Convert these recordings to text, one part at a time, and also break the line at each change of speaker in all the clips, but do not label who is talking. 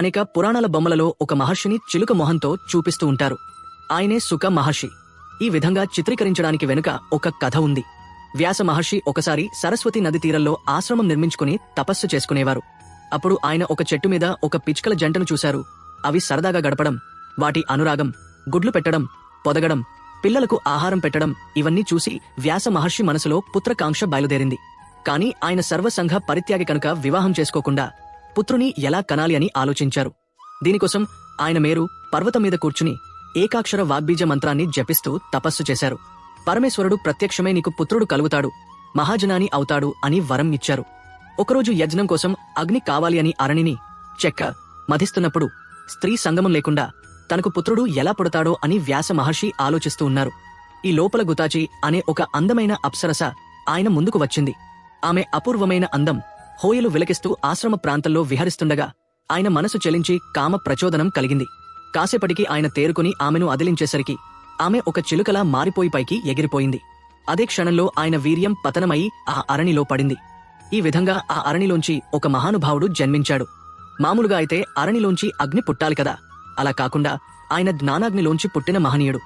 అనేక పురాణాల బొమ్మలలో ఒక మహర్షిని చిలుక మొహంతో చూపిస్తూ ఉంటారు. ఆయనే సుక మహర్షి. ఈ విధంగా చిత్రీకరించడానికి వెనుక ఒక కథ ఉంది. వ్యాస మహర్షి ఒకసారి సరస్వతి నది తీరంలో ఆశ్రమం నిర్మించుకుని తపస్సు చేసుకునేవారు. అప్పుడు ఆయన ఒక చెట్టు మీద ఒక పిచ్చుకల జంటను చూశారు. అవి సరదాగా గడపడం, వాటి అనురాగం, గుడ్లు పెట్టడం, పొదగడం, పిల్లలకు ఆహారం పెట్టడం ఇవన్నీ చూసి వ్యాస మహర్షి మనసులో పుత్రకాంక్ష బయలుదేరింది. కాని ఆయన సర్వసంఘ పరిత్యాగి కనుక వివాహం చేసుకోకుండా పుత్రుని ఎలా కనాలి అని ఆలోచించారు. దీనికోసం ఆయన మేరు పర్వతం మీద కూర్చుని ఏకాక్షర వాగ్బీజ మంత్రాన్ని జపిస్తూ తపస్సు చేశారు. పరమేశ్వరుడు ప్రత్యక్షమే నీకు పుత్రుడు కలుగుతాడు, మహాజనాని అవుతాడు అని వరం ఇచ్చారు. ఒకరోజు యజ్ఞం కోసం అగ్ని కావాలి అని అరణిని చెక్క మధిస్తున్నప్పుడు స్త్రీ సంగమం లేకుండా తనకు పుత్రుడు ఎలా పుడతాడో అని వ్యాస మహర్షి ఆలోచిస్తూ ఉన్నారు. ఈ లోపల గుతాచి అనే ఒక అందమైన అప్సరస ఆయన ముందుకు వచ్చింది. ఆమె అపూర్వమైన అందం హోయలు విలకిస్తూ ఆశ్రమ ప్రాంతంలో విహరిస్తుండగా ఆయన మనసు చెలించి కామ ప్రచోదనం కలిగింది. కాసేపటికి ఆయన తేరుకుని ఆమెను అదిలించేసరికి ఆమె ఒక చిలుకలా మారిపోయి పైకి ఎగిరిపోయింది. అదే క్షణంలో ఆయన వీర్యం పతనమై ఆ అరణిలో పడింది. ఈ విధంగా ఆ అరణిలోంచి ఒక మహానుభావుడు జన్మించాడు. మామూలుగా అయితే అరణిలోంచి అగ్ని పుట్టాలి కదా, అలా కాకుండా ఆయన జ్ఞానాగ్నిలోంచి పుట్టిన మహనీయుడు.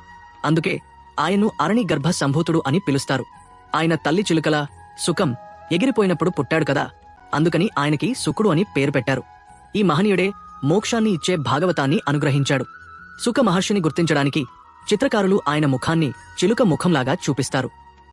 అందుకే ఆయన్ను అరణి గర్భ సంభూతుడు అని పిలుస్తారు. ఆయన తల్లి చిలుకల సుఖం ఎగిరిపోయినప్పుడు పుట్టాడు కదా, అందుకని ఆయనకి సుకుడు అని పేరు పెట్టారు. ఈ మహనీయుడే మోక్షాన్ని ఇచ్చే భాగవతాన్ని అనుగ్రహించాడు. సుక మహర్షిని గుర్తించడానికి చిత్రకారులు ఆయన ముఖాన్ని చిలుక ముఖంలాగా చూపిస్తారు.